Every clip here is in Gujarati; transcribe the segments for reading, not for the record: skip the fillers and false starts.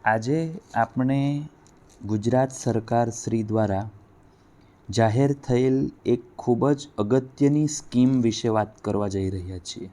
આજે આપણે ગુજરાત સરકાર શ્રી દ્વારા જાહેર થયેલ એક ખૂબ જ અગત્યની સ્કીમ વિશે વાત કરવા જઈ રહ્યા છીએ.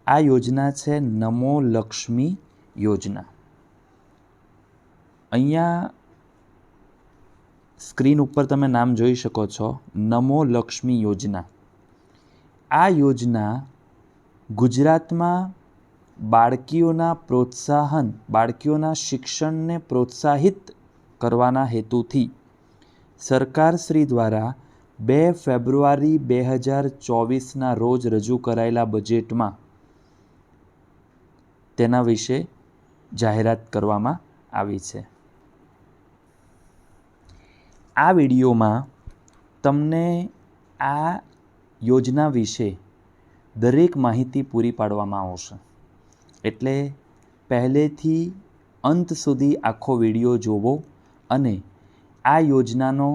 આ યોજના છે નમો લક્ષ્મી યોજના. અહીંયા સ્ક્રીન ઉપર તમે નામ જોઈ શકો છો, નમો લક્ષ્મી યોજના. આ યોજના ગુજરાતમાં બાળકીઓના શિક્ષણને પ્રોત્સાહિત કરવાના હેતુથી સરકાર શ્રી દ્વારા 2 ફેબ્રુઆરી 2024ના રોજ રજૂ કરાયેલા બજેટમાં તેના વિશે જાહેરાત કરવામાં આવી છે. આ વિડીયોમાં તમને આ યોજના વિશે દરેક માહિતી પૂરી પાડવામાં આવશે. એટલે પહેલેથી અંત સુધી આખો વિડીયો જોવો અને આ યોજનાનો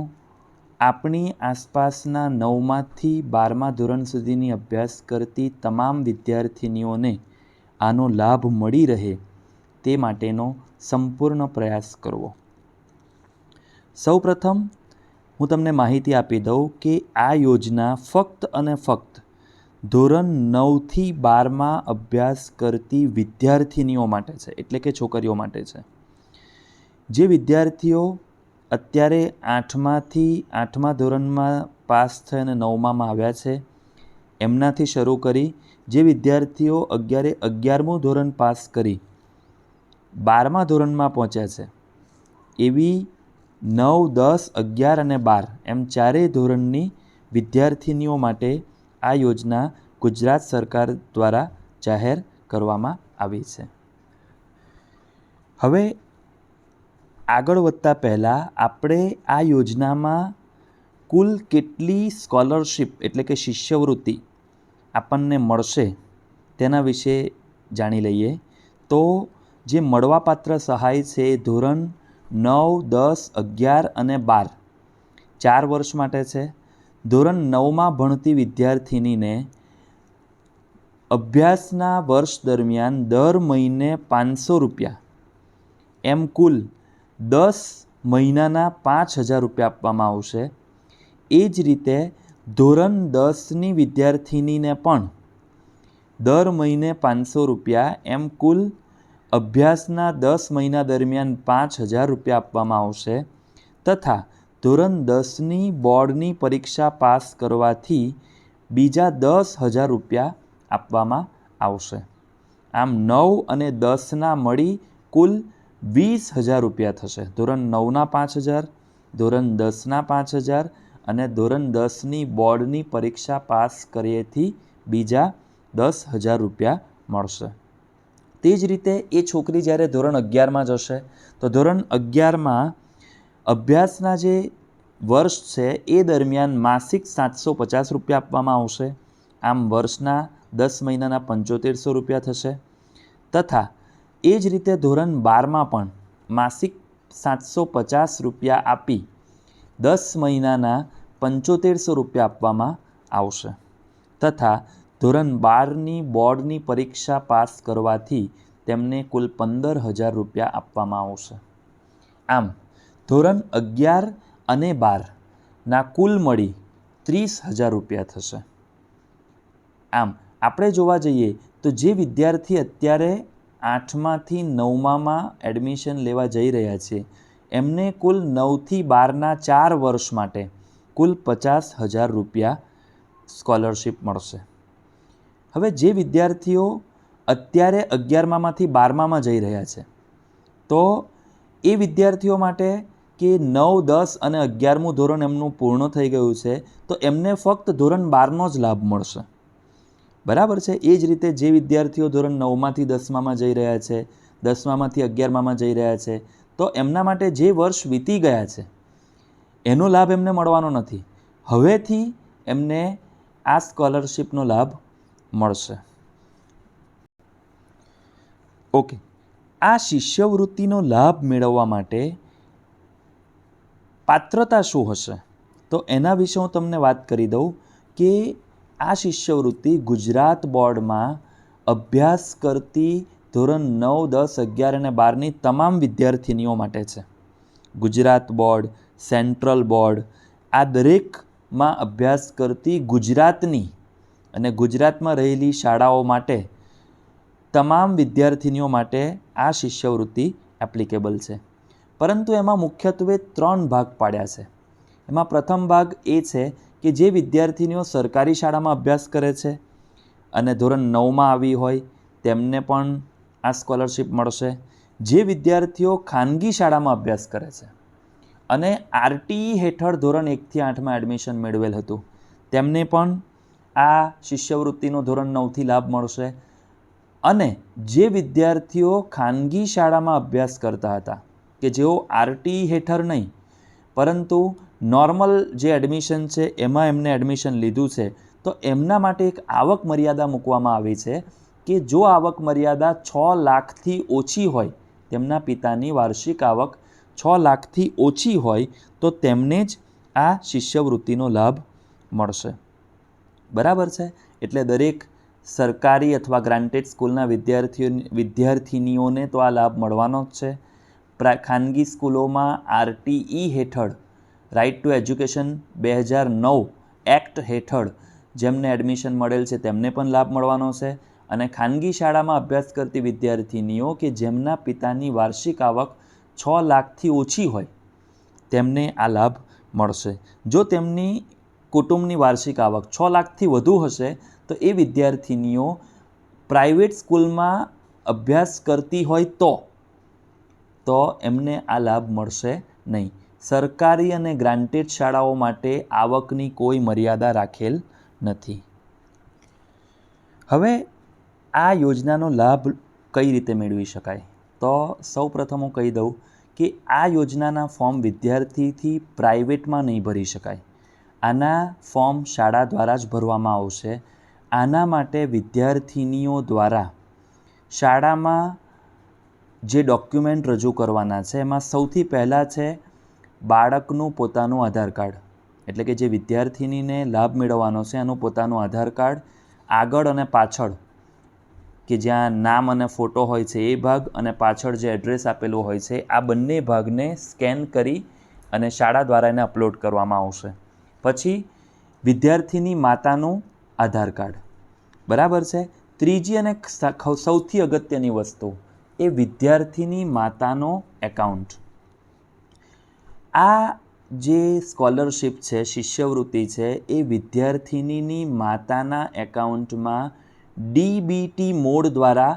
આપણી આસપાસના 9માથી 12મા ધોરણ સુધીની અભ્યાસ કરતી તમામ વિદ્યાર્થિનીઓને આનો લાભ મળી રહે તે માટેનો સંપૂર્ણ પ્રયાસ કરવો. સૌપ્રથમ હું તમને માહિતી આપી દઉં કે આ યોજના ફક્ત અને ફક્ત ધોરણ 9થી 12માં અભ્યાસ કરતી વિદ્યાર્થિનીઓ માટે છે, એટલે કે છોકરીઓ માટે છે. જે વિદ્યાર્થીઓ અત્યારે 8મા ધોરણમાં પાસ થઈ અને 9મામાં આવ્યા છે એમનાથી શરૂ કરી જે વિદ્યાર્થીઓ 11મું ધોરણ પાસ કરી 12મા ધોરણમાં પહોંચ્યા છે એવી 9, 10, 11 અને 12 એમ ચારેય ધોરણની વિદ્યાર્થિનીઓ માટે આ યોજના ગુજરાત સરકાર દ્વારા જાહેર કરવામાં આવી છે. હવે આગળ વધતા પહેલાં આપણે આ યોજનામાં કુલ કેટલી સ્કોલરશિપ એટલે કે શિષ્યવૃત્તિ આપણને મળશે તેના વિશે જાણી લઈએ. તો જે મળવાપાત્ર સહાય છે એ ધોરણ 9, 10, 11 અને 12 4 વર્ષ માટે છે. ધોરણ 9માં ભણતી વિદ્યાર્થિનીને અભ્યાસના વર્ષ દરમિયાન દર મહિને 500 રૂપિયા એમ કુલ 10 મહિનાના 5000 રૂપિયા આપવામાં આવશે. એ જ રીતે ધોરણ 10ની વિદ્યાર્થિનીને પણ દર મહિને 500 રૂપિયા એમ કુલ અભ્યાસના 10 મહિના દરમિયાન 5000 રૂપિયા આપવામાં આવશે. તથા ધોરણ 10ની બોર્ડની પરીક્ષા પાસ કરવાથી બીજા 10,000 રૂપિયા આપવામાં આવશે. આમ 9 અને 10ના મળી કુલ 20,000 રૂપિયા થશે. ધોરણ 9ના 5,000, ધોરણ 10ના 5,000 અને ધોરણ 10ની બોર્ડની પરીક્ષા પાસ કરીએથી બીજા 10,000 રૂપિયા મળશે. તે જ રીતે એ છોકરી જ્યારે ધોરણ 11માં જશે તો ધોરણ 11માં અભ્યાસના જે વર્ષ છે એ દરમિયાન માસિક 750 રૂપિયા આપવામાં આવશે. આમ વર્ષના 10 મહિનાના 7500 રૂપિયા થશે. તથા એ જ રીતે ધોરણ 12માં પણ માસિક 750 રૂપિયા આપી 10 મહિનાના 7500 રૂપિયા આપવામાં આવશે. તથા ધોરણ 12ની બોર્ડની પરીક્ષા પાસ કરવાથી તેમને કુલ 15,000 રૂપિયા આપવામાં આવશે. આમ ધોરણ 11 અને 12ના કુલ મળી 30,000 રૂપિયા થશે. આમ આપણે જોવા જઈએ તો જે વિદ્યાર્થી અત્યારે 8માથી 9મામાં એડમિશન લેવા જઈ રહ્યા છે એમને કુલ 9થી 12ના 4 વર્ષ માટે કુલ 50,000 રૂપિયા સ્કોલરશિપ મળશે. હવે જે વિદ્યાર્થીઓ અત્યારે 11મામાંથી 12મામાં જઈ રહ્યા છે તો એ વિદ્યાર્થીઓ માટે કે 9, 10 અને 11મું ધોરણ એમનું પૂર્ણ થઈ ગયું છે તો એમને ફક્ત ધોરણ 12નો જ લાભ મળશે. બરાબર છે. એ જ રીતે જે વિદ્યાર્થીઓ ધોરણ 9માંથી 10મામાં જઈ રહ્યા છે, 10મામાંથી 11મામાં જઈ રહ્યા છે તો એમના માટે જે વર્ષ વીતી ગયા છે એનો લાભ એમને મળવાનો નથી. હવેથી એમને આ સ્કોલરશિપનો લાભ મળશે. ઓકે, આ શિષ્યવૃત્તિનો લાભ મેળવવા માટે પાત્રતા શું હશે તો એના વિશે હું તમને વાત કરી દઉં કે આ શિષ્યવૃત્તિ ગુજરાત બોર્ડમાં અભ્યાસ કરતી ધોરણ 9, 10, 11 અને 12ની તમામ વિદ્યાર્થિનીઓ માટે છે. ગુજરાત બોર્ડ, સેન્ટ્રલ બોર્ડ, આ દરેકમાં અભ્યાસ કરતી ગુજરાતની અને ગુજરાતમાં રહેલી શાળાઓ માટે તમામ વિદ્યાર્થિનીઓ માટે આ શિષ્યવૃત્તિ એપ્લિકેબલ છે. પરંતુ એમાં મુખ્યત્વે 3 ભાગ પાડ્યા છે. એમાં પ્રથમ ભાગ એ છે કે જે વિદ્યાર્થિનીઓ સરકારી શાળામાં અભ્યાસ કરે છે અને ધોરણ 9માં આવી હોય તેમને પણ આ સ્કોલરશિપ મળશે. જે વિદ્યાર્થીઓ ખાનગી શાળામાં અભ્યાસ કરે છે અને આરટીઈ હેઠળ ધોરણ 1થી 8માં એડમિશન મેળવેલ હતું તેમને પણ આ શિષ્યવૃત્તિનો ધોરણ 9થી લાભ મળશે. અને જે વિદ્યાર્થીઓ ખાનગી શાળામાં અભ્યાસ કરતા હતા કે જેઓ આરટીઈ હેઠળ નહીં પરંતુ નોર્મલ જે એડમિશન છે એમાં એમને એડમિશન લીધું છે, તો એમના માટે એક આવક મર્યાદા મૂકવામાં આવી છે કે જો આવક મર્યાદા 6 લાખથી ઓછી હોય, તેમના પિતાની વાર્ષિક આવક 6 લાખથી ઓછી હોય તો તેમને જ આ શિષ્યવૃત્તિનો લાભ મળશે. બરાબર છે? એટલે દરેક સરકારી અથવા ગ્રાન્ટેડ સ્કૂલના વિદ્યાર્થીનીઓને તો આ લાભ મળવાનો જ છે. ખાનગી સ્કૂલોમાં આરટીઈ હેઠળ રાઇટ ટુ એજ્યુકેશન 2009 એક્ટ હેઠળ જેમને એડમિશન મળેલ છે તેમને પણ લાભ મળવાનો છે. અને ખાનગી શાળામાં અભ્યાસ કરતી વિદ્યાર્થિનીઓ કે જેમના પિતાની વાર્ષિક આવક 6 લાખથી ઓછી હોય તેમને આ લાભ મળશે. જો તેમની કુટુંબની વાર્ષિક આવક 6 લાખથી વધુ હશે તો એ વિદ્યાર્થિનીઓ પ્રાઇવેટ સ્કૂલમાં અભ્યાસ કરતી હોય તો એમને આ લાભ મળશે નહીં. સરકારી અને ગ્રાન્ટેડ શાળાઓ માટે આવકની કોઈ મર્યાદા રાખેલ નથી. હવે આ યોજનાનો લાભ કઈ રીતે મેળવી શકાય? તો સૌપ્રથમ હું કહી દઉં કે આ યોજનાના ફોર્મ વિદ્યાર્થીથી પ્રાઇવેટમાં નહીં ભરી શકાય. આના ફોર્મ શાળા દ્વારા જ ભરવામાં આવશે. આના માટે વિદ્યાર્થિનીઓ દ્વારા શાળામાં જે ડોક્યુમેન્ટ રજૂ કરવાના છે એમાં સૌથી પહેલાં છે બાળકનું પોતાનું આધાર કાર્ડ. એટલે કે જે વિદ્યાર્થિનીને લાભ મેળવવાનો છે એનું પોતાનું આધાર કાર્ડ, આગળ અને પાછળ કે જ્યાં નામ અને ફોટો હોય છે એ ભાગ અને પાછળ જે એડ્રેસ આપેલું હોય છે આ બંને ભાગને સ્કેન કરી અને શાળા દ્વારા એને અપલોડ કરવામાં આવશે. પછી વિદ્યાર્થીની માતાનું આધાર કાર્ડ. બરાબર છે? ત્રીજી અને સૌથી અગત્યની વસ્તુ એ વિદ્યાર્થીની માતાનો એકાઉન્ટ. આ જે સ્કોલરશિપ છે, શિષ્યવૃત્તિ છે, એ વિદ્યાર્થિનીની માતાના એકાઉન્ટમાં ડીબીટી મોડ દ્વારા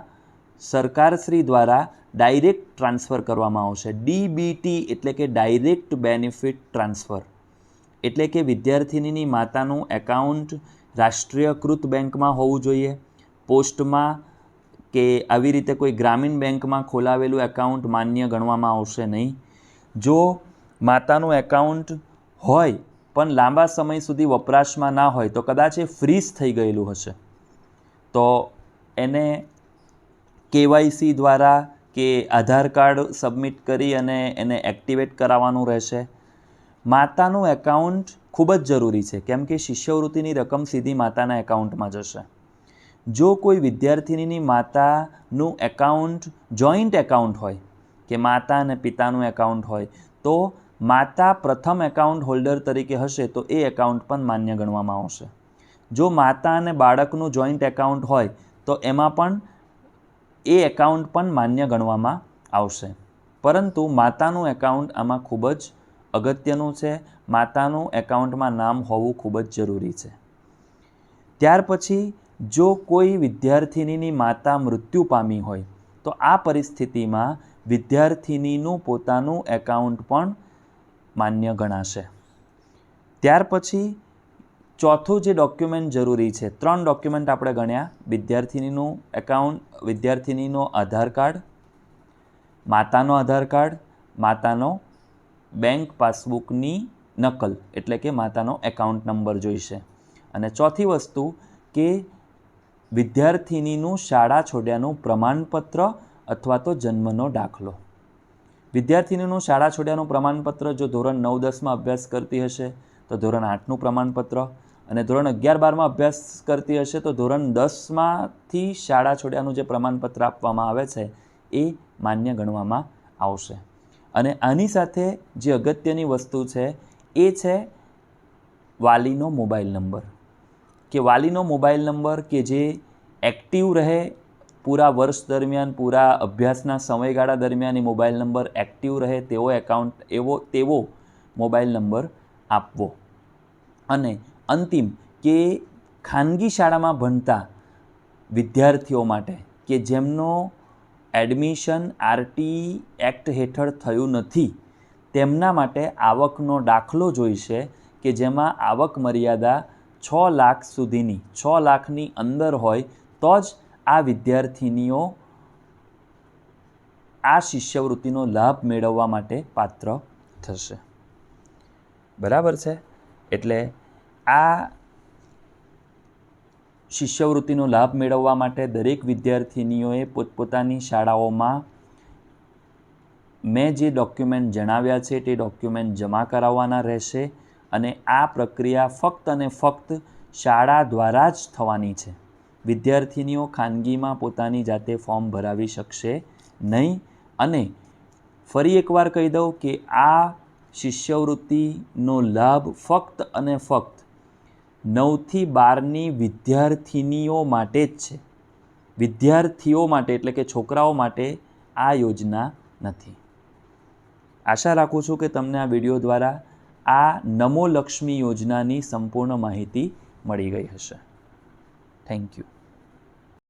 સરકારશ્રી દ્વારા ડાયરેક્ટ ટ્રાન્સફર કરવામાં આવશે. ડીબીટી એટલે કે ડાયરેક્ટ બેનિફિટ ટ્રાન્સફર. એટલે કે વિદ્યાર્થિનીની માતાનું એકાઉન્ટ રાષ્ટ્રીયકૃત બેંકમાં હોવું જોઈએ, પોસ્ટમાં કે આવી રીતે કોઈ ગ્રામીણ બેંકમાં ખોલાવેલું એકાઉન્ટ માન્ય ગણવામાં આવશે નહીં. જો માતાનું એકાઉન્ટ હોય પણ લાંબા સમય સુધી વપરાશમાં ના હોય તો કદાચ એ ફ્રીઝ થઈ ગયેલું હશે તો એને કેવાયસી દ્વારા કે આધાર કાર્ડ સબમિટ કરી અને એને એક્ટિવેટ કરાવવાનું રહેશે. માતાનું એકાઉન્ટ ખૂબ જ જરૂરી છે કેમ કે શિષ્યવૃત્તિની રકમ સીધી માતાના એકાઉન્ટમાં જશે. જો કોઈ વિદ્યાર્થિનીની માતાનું એકાઉન્ટ જોઈન્ટ એકાઉન્ટ હોય કે માતા અને પિતાનું એકાઉન્ટ હોય તો માતા પ્રથમ એકાઉન્ટ હોલ્ડર તરીકે હશે તો એ એકાઉન્ટ પણ માન્ય ગણવામાં આવશે. જો માતા અને બાળકનું જોઈન્ટ એકાઉન્ટ હોય તો એમાં પણ એ એકાઉન્ટ પણ માન્ય ગણવામાં આવશે. પરંતુ માતાનું એકાઉન્ટ આમાં ખૂબ જ અગત્યનું છે. માતાનું એકાઉન્ટમાં નામ હોવું ખૂબ જ જરૂરી છે. ત્યાર પછી જો કોઈ વિદ્યાર્થિનીની માતા મૃત્યુ પામી હોય તો આ પરિસ્થિતિમાં વિદ્યાર્થિનીનું પોતાનું એકાઉન્ટ પણ માન્ય ગણાશે. ત્યાર પછી ચોથું જે ડોક્યુમેન્ટ જરૂરી છે, 3 ડોક્યુમેન્ટ આપણે ગણ્યા: વિદ્યાર્થિનીનું એકાઉન્ટ, વિદ્યાર્થિનીનો આધાર કાર્ડ, માતાનો આધાર કાર્ડ, માતાનો બેંક પાસબુકની નકલ એટલે કે માતાનો એકાઉન્ટ નંબર જોઈશે. અને ચોથી વસ્તુ કે વિદ્યાર્થિનીનું શાળા છોડ્યાનું પ્રમાણપત્ર અથવા તો જન્મનો દાખલો. વિદ્યાર્થિનીનું શાળા છોડ્યાનું પ્રમાણપત્ર જો ધોરણ 9-10માં અભ્યાસ કરતી હશે તો ધોરણ 8નું પ્રમાણપત્ર, અને ધોરણ 11-12માં અભ્યાસ કરતી હશે તો ધોરણ 10માંથી શાળા છોડ્યાનું જે પ્રમાણપત્ર આપવામાં આવે છે એ માન્ય ગણવામાં આવશે. અને આની સાથે જે અગત્યની વસ્તુ છે એ છે વાલીનો મોબાઈલ નંબર, કે વાલીનો મોબાઈલ નંબર કે જે એક્ટિવ રહે પૂરા વર્ષ દરમિયાન, પૂરા અભ્યાસના સમયગાળા દરમિયાન એ મોબાઈલ નંબર એક્ટિવ રહે તેવો મોબાઈલ નંબર આપવો. અને અંતિમ કે ખાનગી શાળામાં ભણતા વિદ્યાર્થીઓ માટે કે જેમનો એડમિશન આરટી એક્ટ હેઠળ થયું નથી તેમના માટે આવકનો દાખલો જોઈશે, કે જેમાં આવક મર્યાદા 6 લાખ સુધીની, 6 લાખની અંદર હોય તો જ આ વિદ્યાર્થીનીઓ આ શિષ્યવૃત્તિનો લાભ મેળવવા માટે પાત્ર થશે. બરાબર છે? એટલે આ શિષ્યવૃત્તિનો લાભ મેળવવા માટે દરેક વિદ્યાર્થીનીઓએ પોતપોતાની શાળાઓમાં મેં જે ડોક્યુમેન્ટ જણાવ્યા છે તે ડોક્યુમેન્ટ જમા કરાવવાના રહેશે. અને આ પ્રક્રિયા ફક્ત અને ફક્ત શાળા દ્વારા જ થવાની છે. વિદ્યાર્થીનીઓ ખાનગીમાં પોતાની જાતે ફોર્મ ભરાવી શકશે નહીં. અને ફરી એકવાર કહી દઉં કે આ શિષ્યવૃત્તિનો લાભ ફક્ત અને ફક્ત 9થી 12ની વિદ્યાર્થીનીઓ માટે જ છે. વિદ્યાર્થીઓ માટે એટલે કે છોકરાઓ માટે આ યોજના નથી. આશા રાખું છું કે તમને આ વિડીયો દ્વારા આ નમો લક્ષ્મી યોજનાની સંપૂર્ણ માહિતી મળી ગઈ હશે. Thank you.